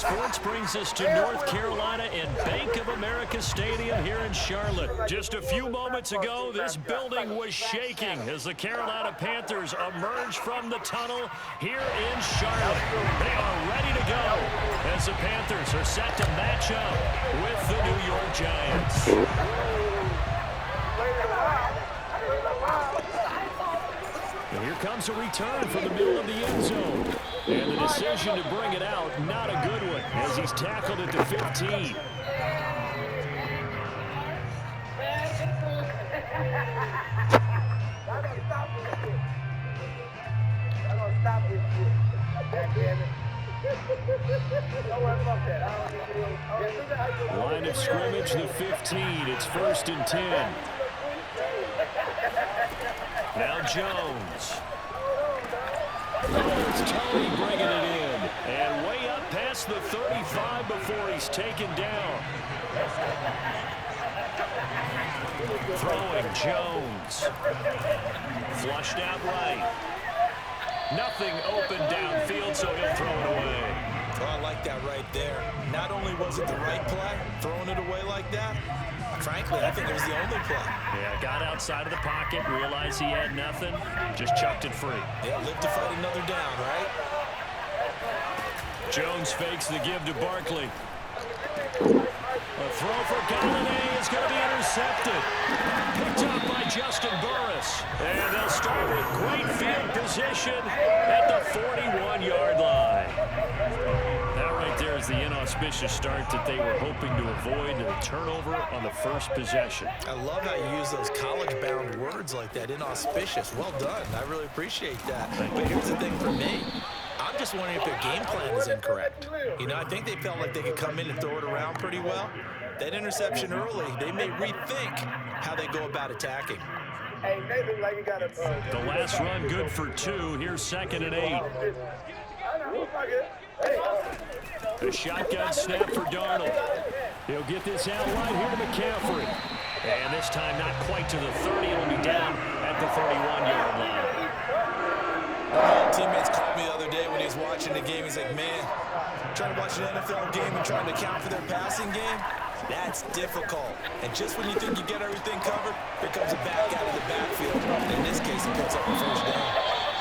sports brings us to North Carolina and Bank of America Stadium here in Charlotte. Just a few moments ago, this building was shaking as the Carolina Panthers emerged from the tunnel here in Charlotte. They are ready to go as the Panthers are set to match up with the New York Giants. And here comes a return from the middle of the end zone. And the decision to bring it out, not a good one, as he's tackled at the 15. Line of scrimmage, the 15. It's 1st and 10. Now Jones. It's Tony bringing it in. And way up past the 35 before he's taken down. Throwing Jones. Flushed out right. Nothing open downfield, so he'll throw it away. Oh, I like that right there. Not only was it the right play, throwing it away like that, frankly, I think it was the only play. Yeah, got outside of the pocket, realized he had nothing, just chucked it free. Yeah, live to fight another down, right? Jones fakes the give to Barkley. A throw for Galladay is going to be intercepted. Picked up by Justin Burris. And they'll start with great field position at the 41-yard line. That right there is the inauspicious start that they were hoping to avoid, a turnover on the first possession. I love how you use those college-bound words like that, inauspicious. Well done. I really appreciate that. But here's the thing for me. I'm just wondering if their game plan is incorrect. You know, I think they felt like they could come in and throw it around pretty well. That interception early, they may rethink how they go about attacking. The last run good for 2. Here's 2nd and 8. A shotgun snap for Darnold. He'll get this out right here to McCaffrey. And this time not quite to the 30. It'll be down at the 31-yard line. Teammates called me the other day when he was watching the game. He's like, man, trying to watch an NFL game and trying to account for their passing game, that's difficult. And just when you think you get everything covered, here comes a back out of the backfield. In this case, he picks up the 1st down.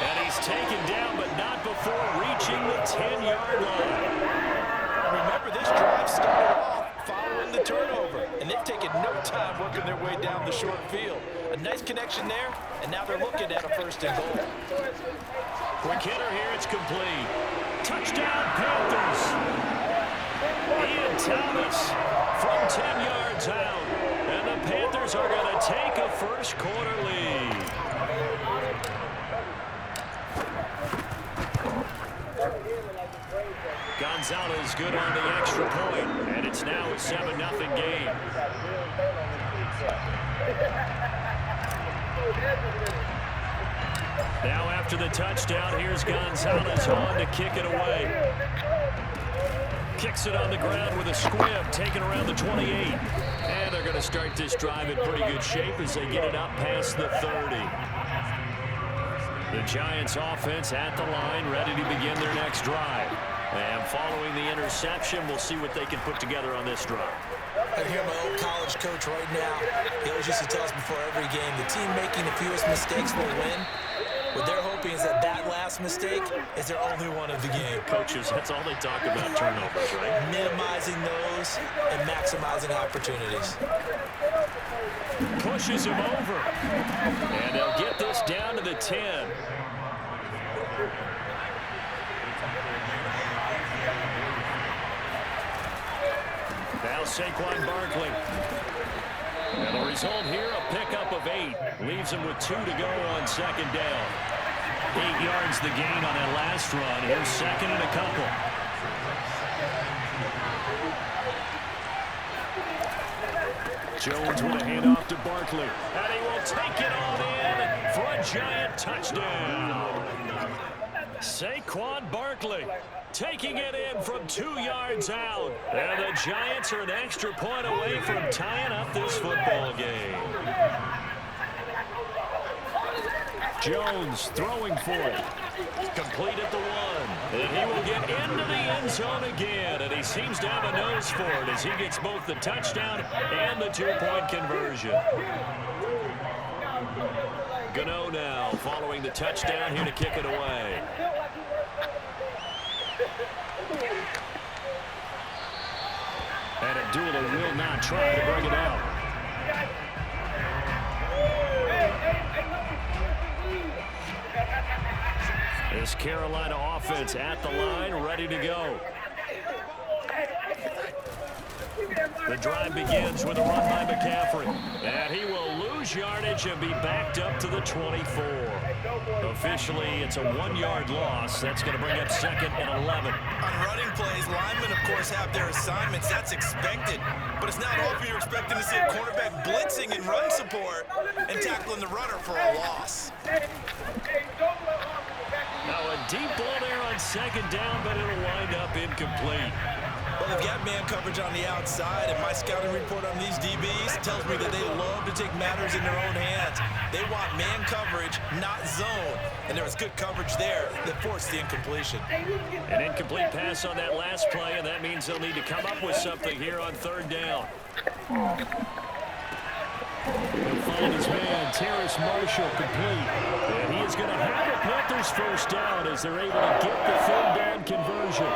And he's taken down, but not before reaching the 10-yard line. Remember, this drive started off following the turnover, and they've taken no time working their way down the short field. A nice connection there, and now they're looking at a 1st and goal. Quick hitter here, it's complete. Touchdown, Panthers. Ian Thomas from 10 yards out. And the Panthers are going to take a first-quarter lead. Gonzalez good on the extra point, and it's now a 7-0 game. Now after the touchdown, here's Gonzalez on to kick it away. Kicks it on the ground with a squib, taken around the 28. And they're going to start this drive in pretty good shape as they get it up past the 30. The Giants offense at the line, ready to begin their next drive. And following the interception, we'll see what they can put together on this drive. I hear my old college coach right now. He always used to tell us before every game, the team making the fewest mistakes will win. What they're hoping is that that last mistake is their only one of the game. Coaches, that's all they talk about, turnovers, right? Minimizing those and maximizing opportunities. Pushes him over. And they'll get this down to the 10. Now Saquon Barkley. And the result here, a pickup of 8. Leaves him with 2 to go on 2nd down. 8 yards the gain on that last run. Here's 2nd and a couple. Jones with a handoff to Barkley. And he will take it on in for a Giant touchdown. Saquon Barkley taking it in from 2 yards out. And the Giants are an extra point away from tying up this football game. Jones throwing for it. Complete at the 1. And He will get into the end zone again, and he seems to have a nose for it as he gets both the touchdown and the two-point conversion. Gano now following the touchdown here to kick it away. And Abdullah will not try to bring it out. This Carolina offense at the line, ready to go. The drive begins with a run by McCaffrey. And he will lose yardage and be backed up to the 24. Officially, it's a 1-yard loss. That's going to bring up 2nd and 11. On running plays, linemen, of course, have their assignments. That's expected. But it's not often you're expecting to see a cornerback blitzing in run support and tackling the runner for a loss. Now a deep ball there on 2nd down, but it'll wind up incomplete. Well, they've got man coverage on the outside, and my scouting report on these DBs tells me that they love to take matters in their own hands. They want man coverage, not zone. And there was good coverage there that forced the incompletion. An incomplete pass on that last play, and that means they'll need to come up with something here on 3rd down. He'll find his man, Terrace Marshall, complete. And he is going to have the Panthers first down as they're able to get the 3rd down conversion.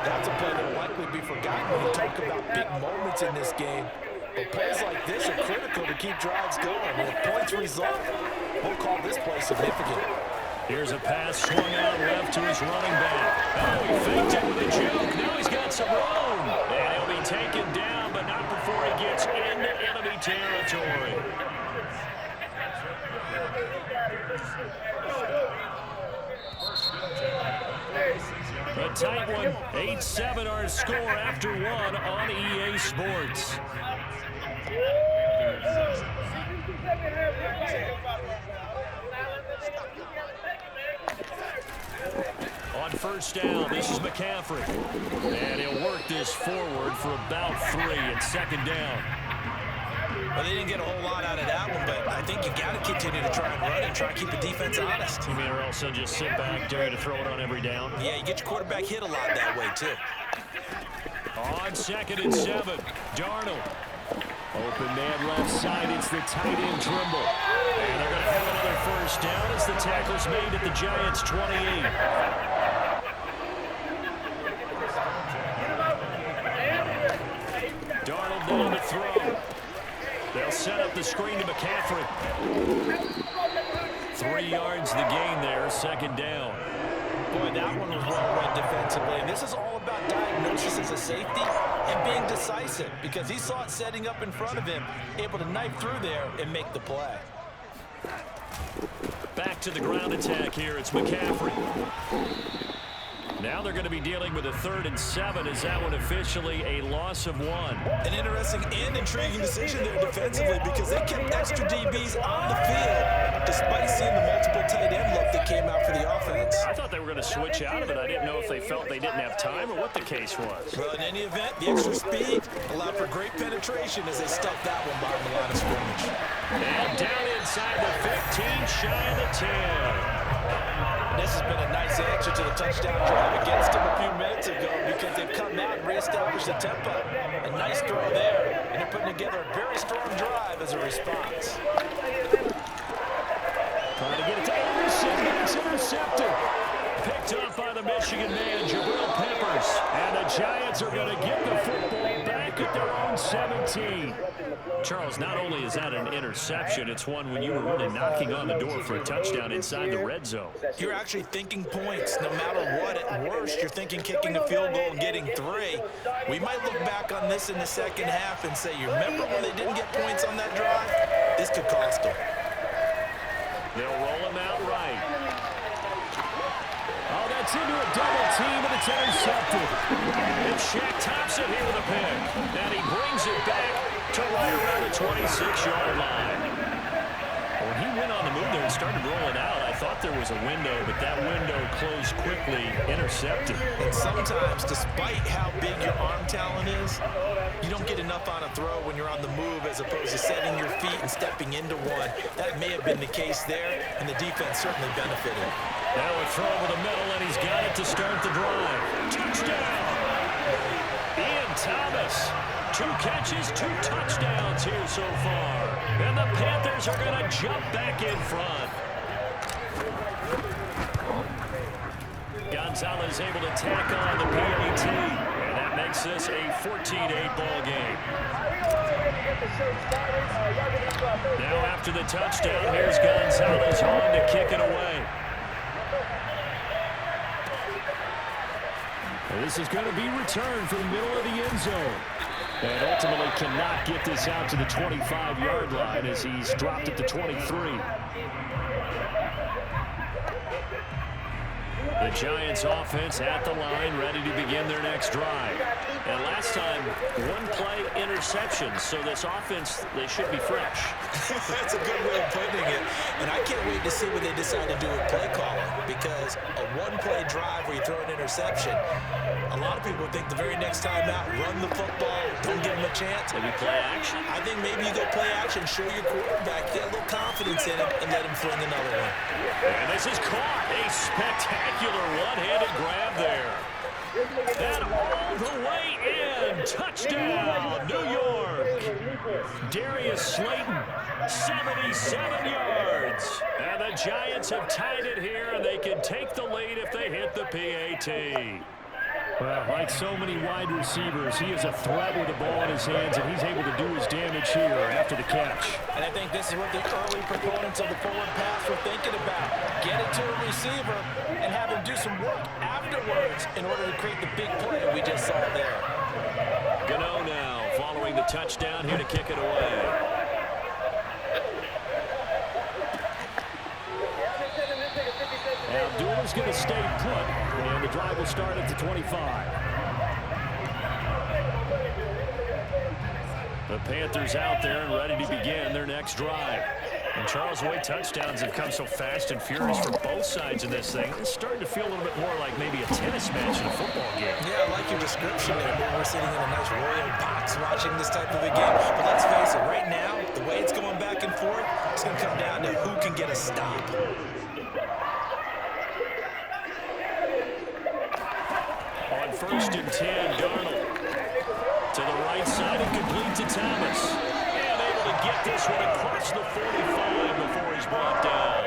That's a play that will likely be forgotten when you talk about big moments in this game. But plays like this are critical to keep drives going. And if points result, we'll call this play significant. Here's a pass swung out left to his running back. Oh, he faked it with a juke. Now he's got some room. And he'll be taken down, but not before he gets into enemy territory. A tight one, 8-7 our score after 1 on EA Sports. On 1st down, this is McCaffrey. And he'll work this forward for about 3 and 2nd down. Well, they didn't get a whole lot out of that one, but I think you got to continue to try and run and try and keep the defense honest. You mean, or else they'll just sit back, dare to throw it on every down? Yeah, you get your quarterback hit a lot that way, too. On 2nd and 7, Darnold. Open man left side, it's the tight end Trimble. And they're going to have another first down as the tackle's made at the Giants' 28. Darnold there to throw. They'll set up the screen to McCaffrey. 3 yards the gain there, 2nd down. Boy, that one was well read defensively. And this is all about diagnosis as a safety and being decisive because he saw it setting up in front of him, able to knife through there and make the play. Back to the ground attack here. It's McCaffrey. Now they're going to be dealing with a 3rd and 7. Is that one officially a loss of 1? An interesting and intriguing decision there defensively because they kept extra DBs on the field despite seeing the multiple tight end look that came out for the offense. I thought they were going to switch out of it. I didn't know if they felt they didn't have time or what the case was. Well, in any event, the extra speed allowed for great penetration as they stuffed that one behind the line of scrimmage. And down inside the 15, shy of the 10. This has been a nice answer to the touchdown drive against them a few minutes ago because they've come out and reestablished the tempo. A nice throw there, and they're putting together a very strong drive as a response. Trying to get it to Anderson, but it's intercepted. Picked up by the Michigan man, Jabril Peppers. And the Giants are going to get the football back at their own 17. Charles, not only is that an interception, it's one when you were really knocking on the door for a touchdown inside the red zone. You're actually thinking points. No matter what, at worst, you're thinking kicking a field goal and getting 3. We might look back on this in the second half and say, you remember when they didn't get points on that drive? This could cost them. They'll roll him out right. Oh, that's into a double team, and it's intercepted. And Shaq tops it here with a pick. And he brings it back to right around the 26-yard line. When he went on the move there and started rolling out. I thought there was a window, but that window closed quickly, intercepted. And sometimes, despite how big your arm talent is, you don't get enough on a throw when you're on the move as opposed to setting your feet and stepping into one. That may have been the case there, and the defense certainly benefited. Now a throw over the middle, and he's got it to start the drive. Touchdown! Ian Thomas. 2 catches, 2 touchdowns here so far. And the Panthers are going to jump back in front. Gonzalez able to tack on the PAT. And that makes this a 14-8 ball game. Now after the touchdown, here's Gonzalez on to kick it away. And this is going to be returned from the middle of the end zone. And ultimately cannot get this out to the 25-yard line as he's dropped at the 23. The Giants offense at the line, ready to begin their next drive. And last time, 1-play interception, so this offense, they should be fresh. That's a good way of putting it. And I can't wait to see what they decide to do with play calling, because a 1-play drive where you throw an interception, a lot of people think the very next time out, run the football, don't give them a chance. Maybe play action? I think maybe you go play action, show your quarterback, get a little confidence in him, and let him fling another one. And this is caught. A spectacular one-handed grab there. And all the way in. Touchdown, New York. Darius Slayton, 77 yards. And the Giants have tied it here, and they can take the lead if they hit the PAT. Well, like so many wide receivers, he is a threat with the ball in his hands, and he's able to do his damage here after the catch. And I think this is what the early proponents of the forward pass were thinking about. Get it to a receiver and have him do some work afterwards in order to create the big play we just saw there. Gano now following the touchdown here to kick it away. Now Abdulah's going to stay put, and the drive will start at the 25. The Panthers out there and ready to begin their next drive. And Charles, White touchdowns have come so fast and furious for both sides of this thing. It's starting to feel a little bit more like maybe a tennis match in a football game. Yeah, I like your description there. We're sitting in a nice royal box watching this type of a game. But let's face it, right now, the way it's going back and forth, it's going to come down to who can get a stop. On 1st and 10, Darnold to the right side and complete to Thomas. And able to get this one across the 45 before he's brought down.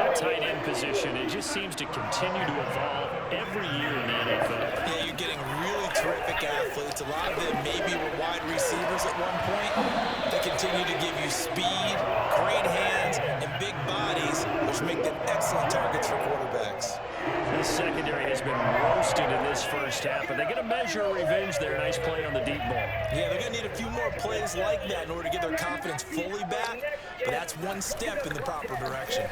That tight end position, it just seems to continue to evolve every year in the NFL. Yeah, you're getting really terrific athletes. A lot of them maybe were wide receivers at one point. They continue to give you speed, great hands, and big bodies, which make them excellent targets for quarterbacks. The secondary has been roasted in this first half, but they're going to measure a revenge there. Nice play on the deep ball. Yeah, they're going to need a few more plays like that in order to get their confidence fully back, but that's one step in the proper direction.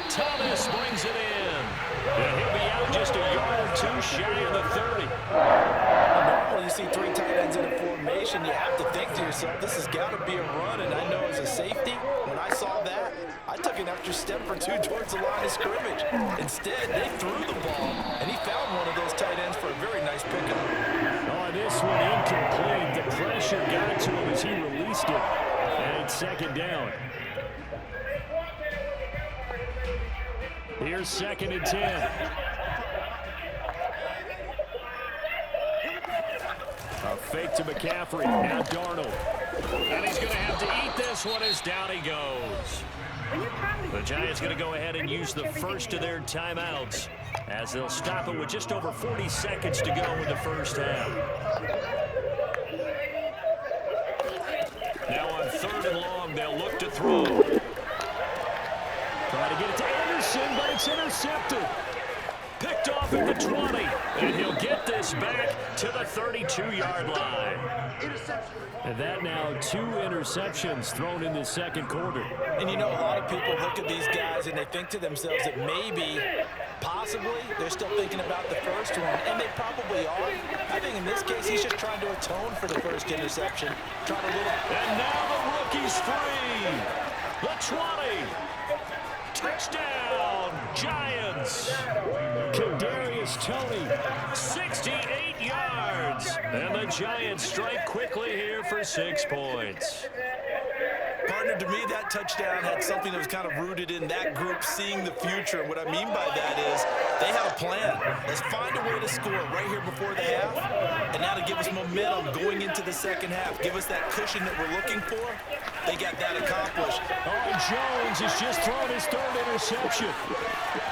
Thomas brings it in. And he'll be out just a yard or two shy of the 30. Normally you see 3 tight ends in a formation, you have to think to yourself, this has got to be a run, and I know as a safety, when I saw that, I took an extra step or 2 towards the line of scrimmage. Instead, they threw the ball, and he found one of those tight ends for a very nice pickup. Oh, this one incomplete. The pressure got to him as he released it. And it's 2nd down. Here's 2nd and 10. A fake to McCaffrey. Now Darnold. And he's going to have to eat this one as down he goes. The Giants going to go ahead and use the first of their timeouts as they'll stop it with just over 40 seconds to go in the first half. Now on 3rd and long, they'll look to throw. Try to get it to Anderson, but it's intercepted. Picked off at the 20, and he'll get this back to the 32-yard line. And that now 2 interceptions thrown in the 2nd quarter. And you know, a lot of people look at these guys and they think to themselves that maybe, possibly, they're still thinking about the first one, and they probably are. I think in this case, he's just trying to atone for the first interception. And now the He's free. The 20. Touchdown, Giants. Kadarius Toney, 68 yards. And the Giants strike quickly here for 6 points. Partner, to me, that touchdown had something that was kind of rooted in that group seeing the future. And what I mean by that is they have a plan. Let's find a way to score right here before the half. And now to give us momentum going into the second half, give us that cushion that we're looking for. They got that accomplished. Oh, Jones has just thrown his 3rd interception.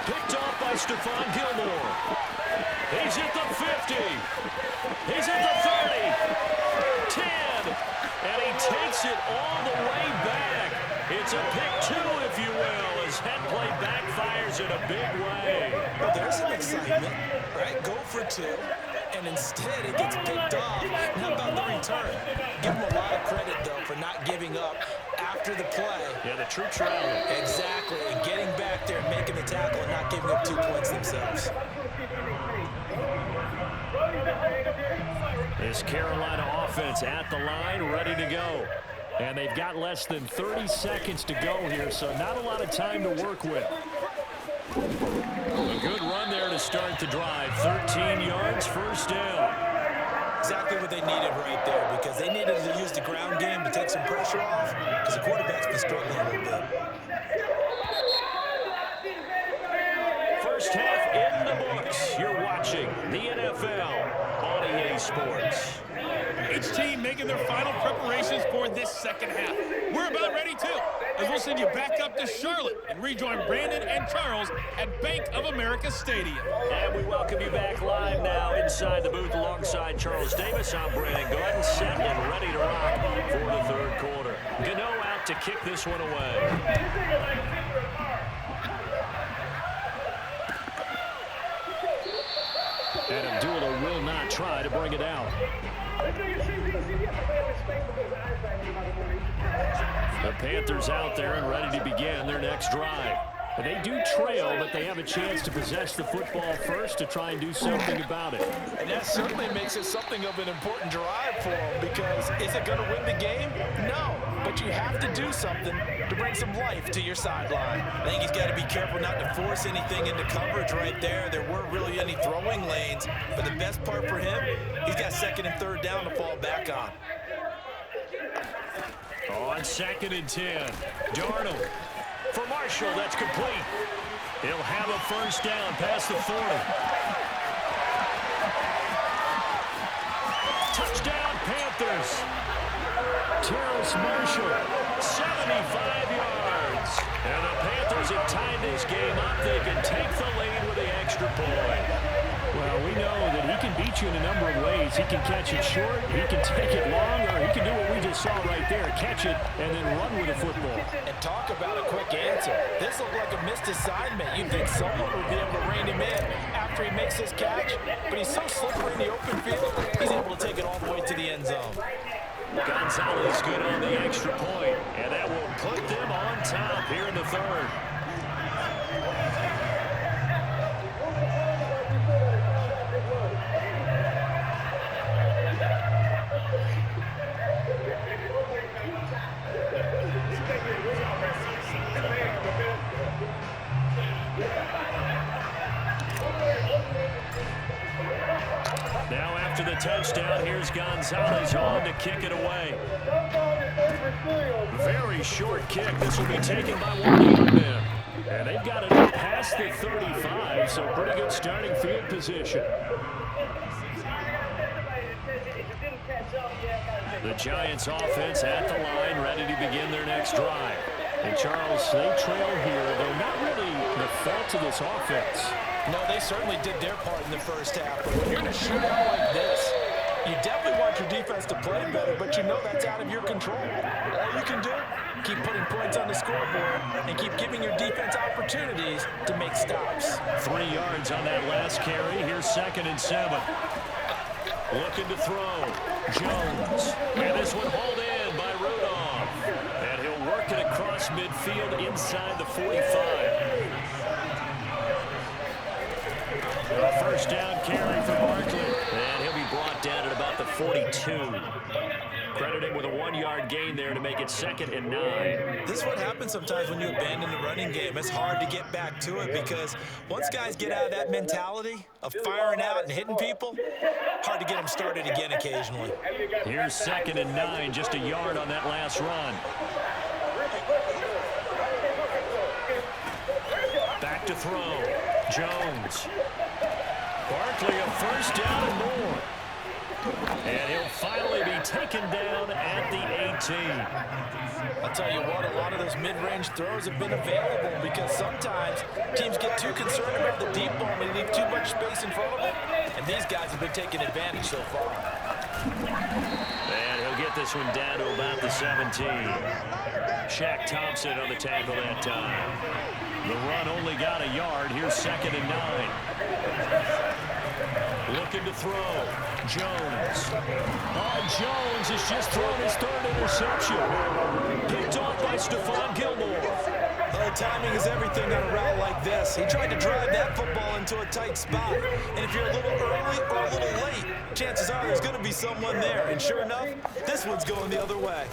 Picked off by Stephon Gilmore. He's at the 50. He's at the 30. 10. And he takes it all the way back. It's a pick 2, if you will, as head play backfires in a big way. Well, there's some excitement, right? Go for 2, and instead it gets picked off. How about the return? Give him a lot of credit, though, for not giving up after the play. Yeah, the troops rallied. Exactly, and getting back there and making the tackle and not giving up 2 points themselves. This Carolina offense at the line, ready to go. And they've got less than 30 seconds to go here, so not a lot of time to work with. A good run there to start the drive. 13 yards, first down. Exactly what they needed right there, because they needed to use the ground game to take some pressure off, because the quarterback's been struggling a little bit. First half in the books. You're watching the NFL on EA Sports. Each team making their final preparations for this second half. We're about ready, too, as we'll send you back up to Charlotte and rejoin Brandon and Charles at Bank of America Stadium. And we welcome you back live now inside the booth alongside Charles Davis. I'm Brandon Gordon, set and ready to rock for the 3rd quarter. Gano out to kick this one away. And Abdullah will not try to bring it out. The Panthers out there and ready to begin their next drive. And they do trail, but they have a chance to possess the football first to try and do something about it. And that certainly makes it something of an important drive for them, because is it going to win the game? No, but you have to do something to bring some life to your sideline. I think he's got to be careful not to force anything into coverage right there. There weren't really any throwing lanes, but the best part for him, he's got 2nd and 3rd down to fall back on. On 2nd and 10, Darnold. For Marshall, that's complete. He'll have a first down past the 40. Touchdown, Panthers. Terrace Marshall, 75 yards. And the Panthers have tied this game up. They can take the lead with the extra point. Well, we know that he can beat you in a number of ways. He can catch it short, he can take it long, or he can do what we just saw right there, catch it and then run with the football. And talk about a quick answer. This looked like a missed assignment. You'd think someone would be able to rein him in after he makes this catch, but he's so slippery in the open field, he's able to take it all the way to the end zone. Gonzalez good on the extra point, and that will put them on top here in the 3rd. Now after the touchdown, here's Gonzalez on to kick it away. Very short kick. This will be taken by one of the men. And they've got it past the 35, so pretty good starting field position. The Giants offense at the line, ready to begin their next drive. And Charles, they trail here, though not really the fault of this offense. No, they certainly did their part in the first half. But when you're in a shootout like this, you definitely want your defense to play better, but you know that's out of your control. All you can do, keep putting points on the scoreboard and keep giving your defense opportunities to make stops. 3 yards on that last carry. Here's 2nd and 7. Looking to throw. Jones. And this one hauled in by Rudolph. And he'll work it across midfield inside the 45. A first down carry for Barkley. And he'll be brought down at about the 42. Credit him with a 1-yard gain there to make it 2nd and 9. This is what happens sometimes when you abandon the running game. It's hard to get back to it because once guys get out of that mentality of firing out and hitting people, hard to get them started again occasionally. Here's 2nd and 9, just a yard on that last run. Back to throw. Jones. Barkley a first down and more. And he'll finally be taken down at the 18. I'll tell you what, a lot of those mid-range throws have been available because sometimes teams get too concerned about the deep ball and they leave too much space in front of them. And these guys have been taking advantage so far. And he'll get this one down to about the 17. Shaq Thompson on the tackle that time. The run only got a yard. Here's 2nd and 9. Looking to throw. Jones. Jones has just thrown his 3rd interception. Picked off by Stephon Gilmore. Well, timing is everything on a route like this. He tried to drive that football into a tight spot. And if you're a little early or a little late, chances are there's going to be someone there. And sure enough, this one's going the other way.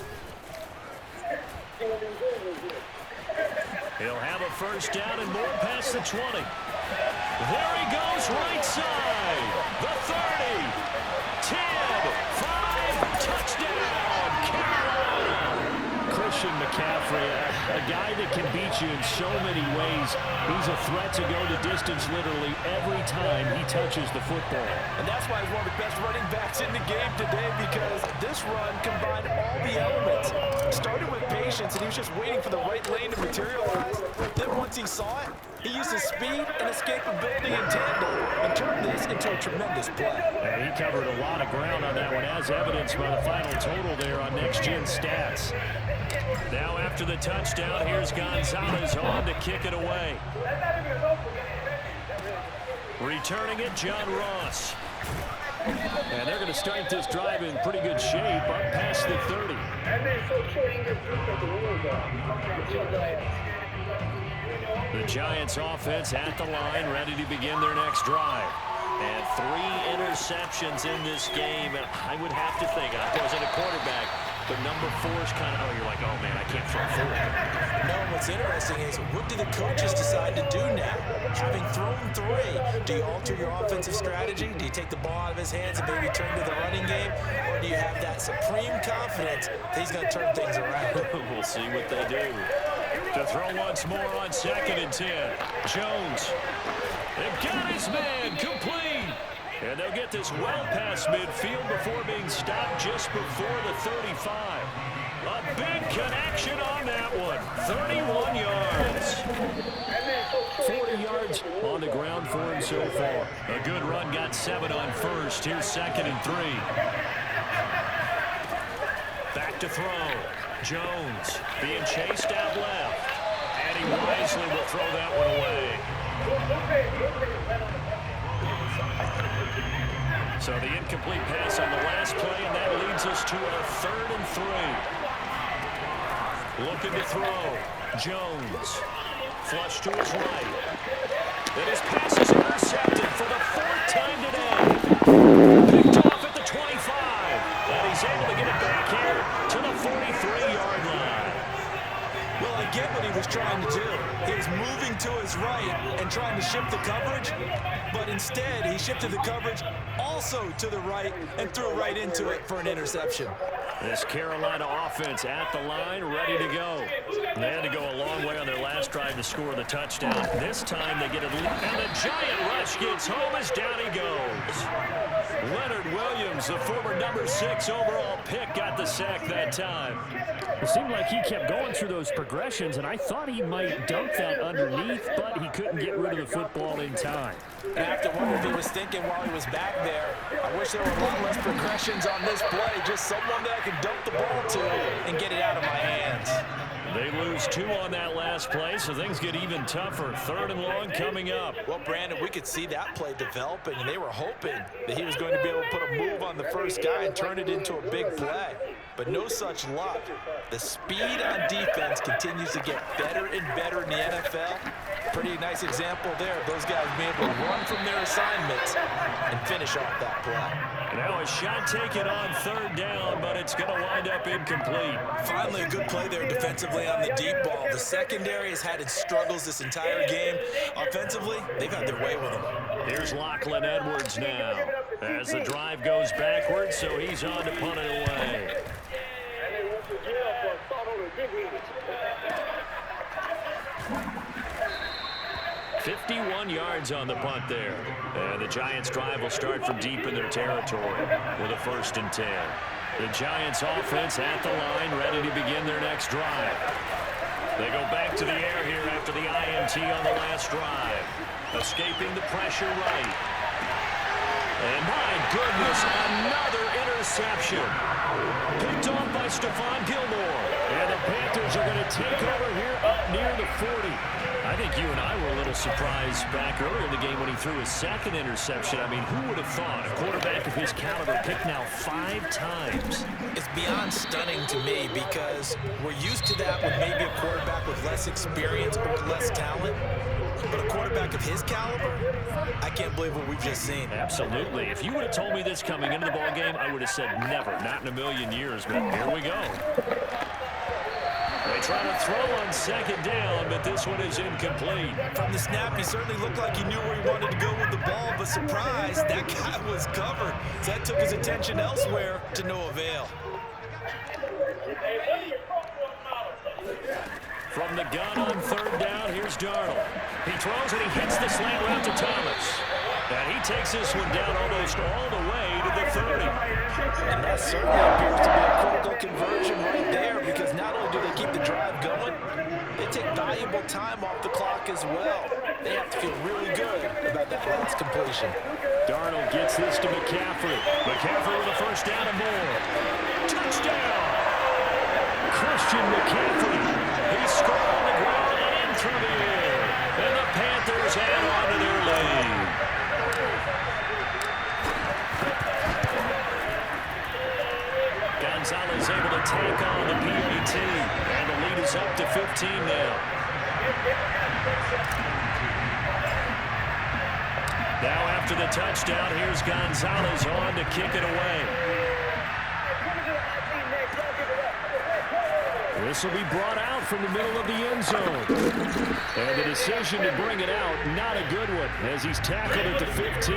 He'll have a first down and more past the 20. There he goes, right side. The 30, 10, 5, touchdown, Carolina. Christian McCaffrey, a guy that can beat you in so many ways. He's a threat to go the distance literally every time he touches the football. And that's why he's one of the best running backs in the game today because this run combined all the elements. Started with patience, and he was just waiting for the right lane to materialize. Then once he saw it, he used his speed and escapability in tandem and turned this into a tremendous play. And he covered a lot of ground on that one, as evidenced by the final total there on Next Gen Stats. Now after the touchdown, here's Gonzalez on to kick it away. Returning it, John Ross. And they're going to start this drive in pretty good shape up past the 30. The Giants offense at the line, ready to begin their next drive. And 3 interceptions in this game. And I would have to think, I wasn't a quarterback, but number 4 is kind of, you're like, oh man, I can't throw 4. No, what's interesting is what do the coaches decide to do now? Having thrown 3, do you alter your offensive strategy? Do you take the ball out of his hands and maybe turn to the running game? Or do you have that supreme confidence that he's going to turn things around? We'll see what they do. To throw once more on 2nd and 10. Jones. They've got his man complete. And they'll get this well past midfield before being stopped just before the 35. A big connection on that one. 31 yards. 40 yards on the ground for him so far. A good run, got 7 on first. Here's 2nd and 3. Back to throw. Jones being chased out left. And he wisely will throw that one away. So the incomplete pass on the last play, and that leads us to a 3rd and 3. Looking to throw. Jones. Flush to his right. Then his pass is intercepted for the 4th time today. Picked off at the 25. And he's able to get it back here to the 43-yard line. Well, I get what he was trying to do. He was moving to his right and trying to shift the coverage, but instead he shifted the coverage also to the right and threw right into it for an interception. This Carolina offense at the line, ready to go. They had to go a long way on their last drive to score the touchdown. This time they get a lead, and the giant rush gets home as down he goes. Leonard Williams, the former number 6 overall pick, got the sack that time. It seemed like he kept going through those progressions, and I thought he might dunk that underneath, but he couldn't get rid of the football in time. And I have to wonder if he was thinking while he was back there, I wish there were a lot less progressions on this play, just someone that I could dunk the ball to and get it out of my hands. They lose 2 on that last play, so things get even tougher. 3rd and long coming up. Well, Brandon, we could see that play developing, and they were hoping that he was going to be able to put a move on the first guy and turn it into a big play. But no such luck. The speed on defense continues to get better and better in the NFL. Pretty nice nice example there of those guys being able to run from their assignments and finish off that play. Now a shot taken on third down, but it's going to wind up incomplete. Finally, a good play there defensively on the deep ball. The secondary has had its struggles this entire game. Offensively, they've had their way with them. Here's Lachlan Edwards now as the drive goes backwards, so he's on to punt it away. 51 yards on the punt there. And the Giants' drive will start from deep in their territory with a 1st and 10. The Giants' offense at the line, ready to begin their next drive. They go back to the air here after the INT on the last drive. Escaping the pressure right. And my goodness, another interception. Picked off by Stephon Gilmore. And the Panthers are going to take over here up near the 40. I think you and I were a little surprised back earlier in the game when he threw his 2nd interception. I mean, who would have thought a quarterback of his caliber picked now 5 times? It's beyond stunning to me because we're used to that with maybe a quarterback with less experience or less talent. But a quarterback of his caliber, I can't believe what we've just seen. Absolutely. If you would have told me this coming into the ballgame, I would have said never, not in a million years. But here we go. They try to throw on 2nd down, but this one is incomplete. From the snap, he certainly looked like he knew where he wanted to go with the ball, but surprise, that guy was covered. So that took his attention elsewhere to no avail. From the gun on 3rd down, here's Darnold. He throws and he hits the slant route to Thomas. And he takes this one down almost all the way to the 30. And that certainly appears to be a critical conversion right there because not only do they keep the drive going, they take valuable time off the clock as well. They have to feel really good about that last completion. Darnold gets this to McCaffrey. McCaffrey with a 1st down and more. Touchdown! Christian McCaffrey. He scored on the ground and through the air. And the Panthers add on to their lead. Gonzalez able to take on the PAT. And the lead is up to 15 now. Now after the touchdown, here's Gonzalez on to kick it away. This will be brought out from the middle of the end zone. And the decision to bring it out, not a good one, as he's tackled at the 15.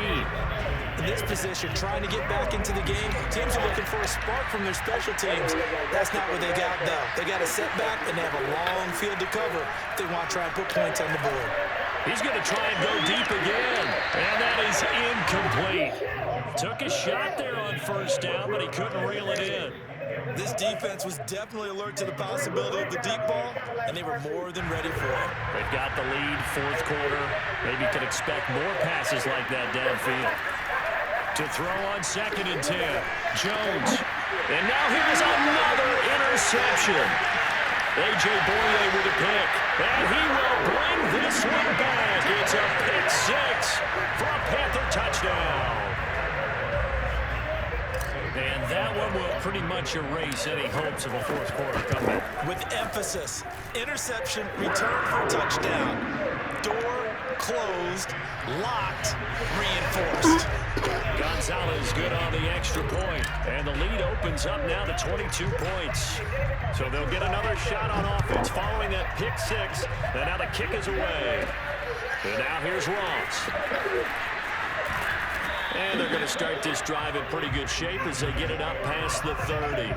In this position, trying to get back into the game, teams are looking for a spark from their special teams. That's not what they got, though. They got a setback, and they have a long field to cover if they want to try and put points on the board. He's going to try and go deep again, and that is incomplete. Took a shot there on 1st down, but he couldn't reel it in. This defense was definitely alert to the possibility of the deep ball, and they were more than ready for it. They've got the lead, 4th quarter. Maybe could expect more passes like that downfield. To throw on 2nd and 10, Jones. And now here's another interception. A.J. Boye with a pick. And he will bring this one back. It's a pick 6 for a Panther touchdown. And that one will pretty much erase any hopes of a 4th quarter comeback. With emphasis, interception, return for a touchdown. Door closed, locked, reinforced. Gonzalez good on the extra point. And the lead opens up now to 22 points. So they'll get another shot on offense following that pick 6. And now the kick is away. And now here's Ross. And they're going to start this drive in pretty good shape as they get it up past the 30.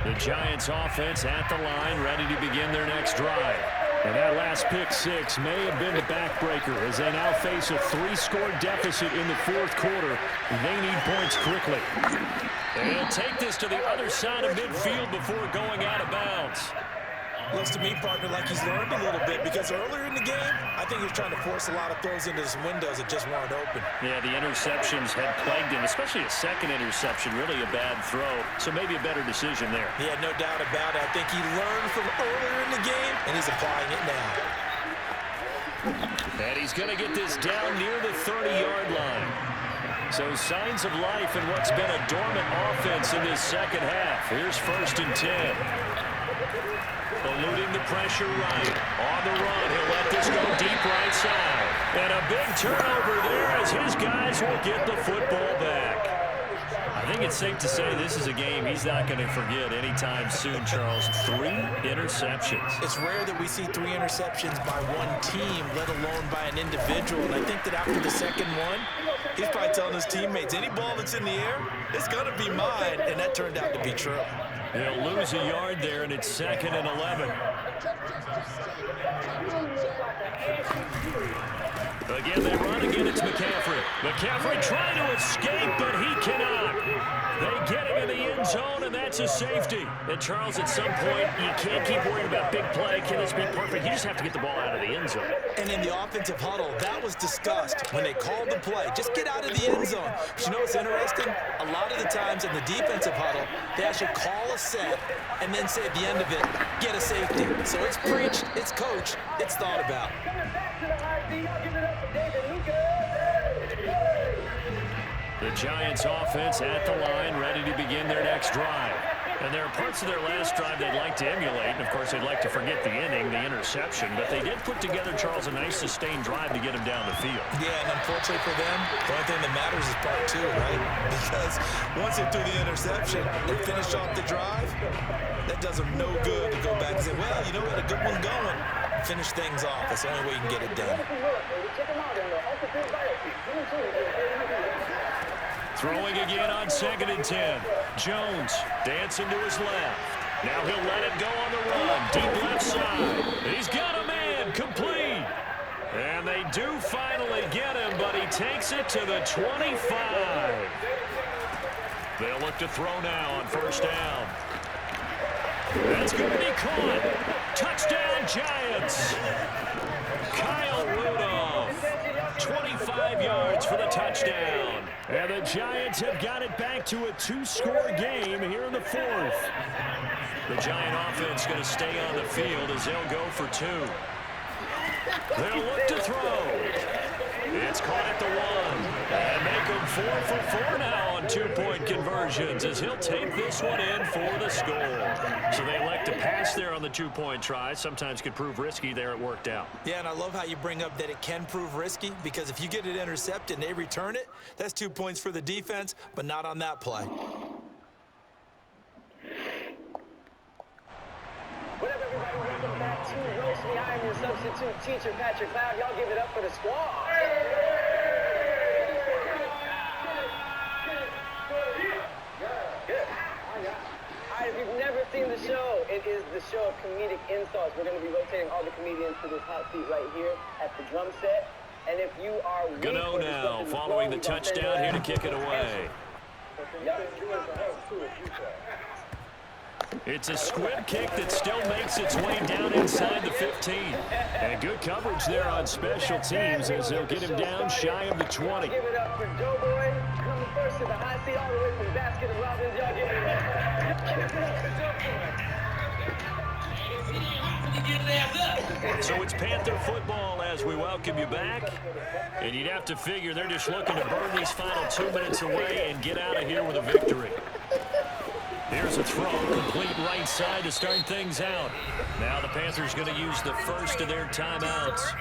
The Giants offense at the line, ready to begin their next drive. And that last pick 6 may have been the backbreaker as they now face a 3-score deficit in the 4th quarter. They need points quickly. And take this to the other side of midfield before going out of bounds. Looks to me, partner, like he's learned a little bit because earlier in the game, I think he was trying to force a lot of throws into some windows that just weren't open. Yeah, the interceptions had plagued him, especially a 2nd interception, really a bad throw. So maybe a better decision there. Yeah, no doubt about it. I think he learned from earlier in the game, and he's applying it now. And he's going to get this down near the 30-yard line. So signs of life in what's been a dormant offense in this second half. Here's 1st and 10. Eluding the pressure right. On the run, he'll let this go deep right side. And a big turnover there as his guys will get the football back. I think it's safe to say this is a game he's not going to forget anytime soon, Charles. 3 interceptions. It's rare that we see 3 interceptions by one team, let alone by an individual. And I think that after the second one, he's probably telling his teammates, any ball that's in the air, it's going to be mine. And that turned out to be true. He'll lose a yard there, and it's 2nd and 11. Again, they run again. It's McCaffrey. McCaffrey trying to escape, but he cannot. They get him in the end zone, and that's a safety. And, Charles, at some point, you can't keep worrying about big play. Can this be perfect? You just have to get the ball out of the end zone. And in the offensive huddle, that was discussed when they called the play. Just get out of the end zone. But you know what's interesting? A lot of the times in the defensive huddle, they actually call a set and then say at the end of it, get a safety. So it's preached, it's coached, it's thought about. The Giants offense at the line, ready to begin their next drive. And there are parts of their last drive they'd like to emulate. And, of course, they'd like to forget the inning, the interception. But they did put together, Charles, a nice sustained drive to get him down the field. Yeah, and unfortunately for them, the only thing that matters is part 2, right? Because once they threw the interception and finished off the drive, that does them no good to go back and say, well, you know, we had a good one going. Finish things off. That's the only way you can get it done. Throwing again on 2nd and 10. Jones dancing to his left. Now he'll let it go on the run. Deep left side. He's got a man. Complete. And they do finally get him, but he takes it to the 25. They'll look to throw now on 1st down. That's going to be caught. Touchdown, Giants. Kyle Rudolph, 25 yards for the touchdown. And the Giants have got it back to a 2-score game here in the 4th. The Giant offense going to stay on the field as they'll go for 2. They'll look to throw. It's caught at the 1. And make him 4 for 4 now on 2-point conversions as he'll take this one in for the score. So they elect to pass there on the 2-point try. Sometimes could prove risky. There it worked out. Yeah, and I love how you bring up that it can prove risky, because if you get it intercepted and they return it, that's 2 points for the defense, but not on that play. What up, everybody? Welcome back to Roast Me. I am your substitute teacher, Patrick Cloud. Y'all give it up for the squad. All right, if you've never seen the show, it is the show of comedic insults. We're going to be rotating all the comedians to this hot seat right here at the drum set. And if you are Gano now following the touchdown here to kick it away. It's a squib kick that still makes its way down inside the 15. And good coverage there on special teams as they'll get him down shy of the 20. Give it up for Doughboy, coming first to the high seat all the way from Basket and Robbins. Y'all give it up for Doughboy. So it's Panther football as we welcome you back. And you'd have to figure they're just looking to burn these final 2 minutes away and get out of here with a victory. Here's a throw, complete right side to start things out. Now the Panthers going to use the first of their timeouts.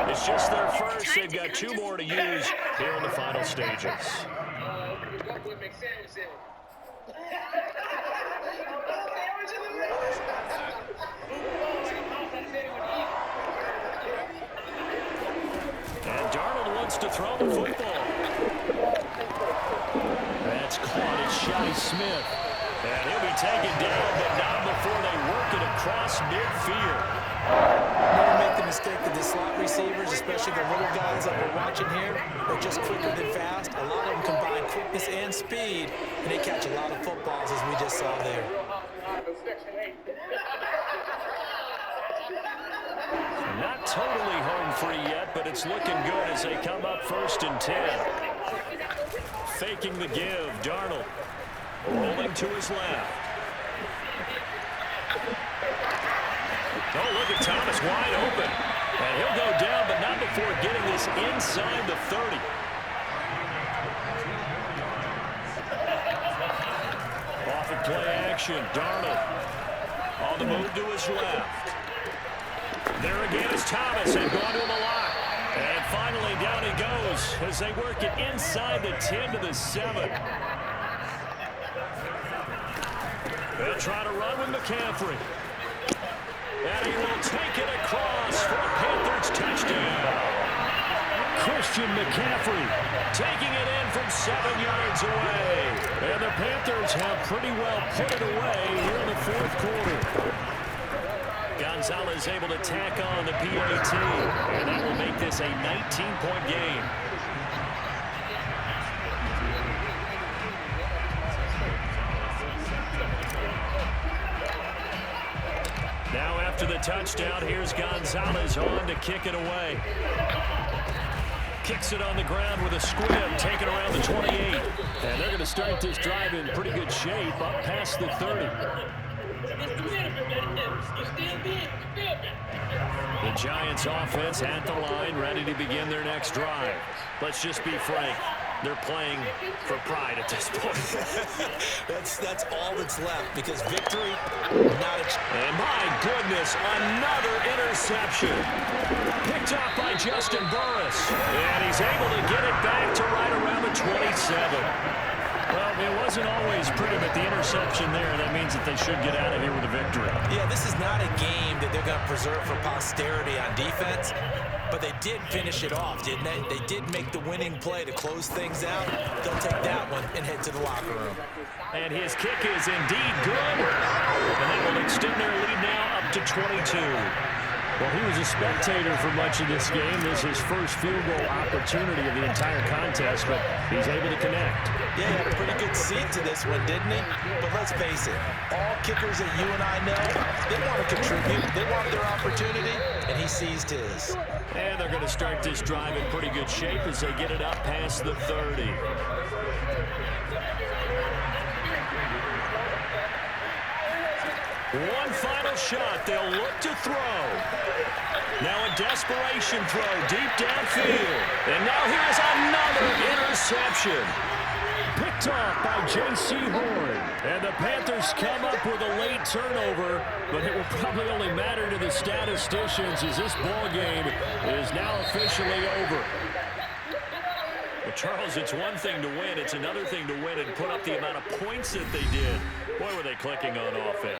It's just their first. They've got 2 more to use here in the final stages. And Darnold wants to throw the football. That's caught. It's Shi Smith. And he'll be taken down, but not before they work it across midfield. Never make the mistake that the slot receivers, especially the little guys that we're watching here, are just quicker than fast. A lot of them combine quickness and speed, and they catch a lot of footballs, as we just saw there. Not totally home free yet, but it's looking good as they come up 1st and 10. Faking the give, Darnold. Rolling to his left. Oh, look at Thomas wide open. And he'll go down, but not before formation. Darnold on the move to his left. There again is Thomas, and going to him a lot. And finally, down he goes as they work it inside the 10 to the 7. They'll try to run with McCaffrey. And he will take it across for a Panthers touchdown. Christian McCaffrey taking it in from 7 yards away. And the Panthers have pretty well put it away here in the fourth quarter. Gonzalez able to tack on the PAT, and that will make this a 19-point game. Now after the touchdown, here's Gonzalez on to kick it away. Kicks it on the ground with a squib, taken around the 28. And they're going to start this drive in pretty good shape, up past the 30. The Giants offense at the line, ready to begin their next drive. Let's just be frank. They're playing for pride at this point. That's all that's left, because victory, not a chance. And my goodness, another interception. Picked off by Justin Burris. And he's able to get it back to right around the 27. Well, it wasn't always pretty, but the interception there, that means that they should get out of here with a victory. Yeah, this is not a game that they're going to preserve for posterity on defense, but they did finish it off, didn't they? They did make the winning play to close things out. They'll take that one and head to the locker room. And his kick is indeed good. And that will extend their lead now up to 22. Well, he was a spectator for much of this game. This is his first field goal opportunity of the entire contest, but he's able to connect. Yeah, he had a pretty good seat to this one, didn't he? But let's face it, all kickers that you and I know, they want to contribute. They want their opportunity, and he seized his. And they're going to start this drive in pretty good shape as they get it up past the 30. One final shot. They'll look to throw. Now a desperation throw deep downfield. And now here's another interception. Picked off by J.C. Horn. And the Panthers come up with a late turnover, but it will probably only matter to the statisticians as this ball game is now officially over. Well, Charles, it's one thing to win. It's another thing to win and put up the amount of points that they did. Boy, were they clicking on offense.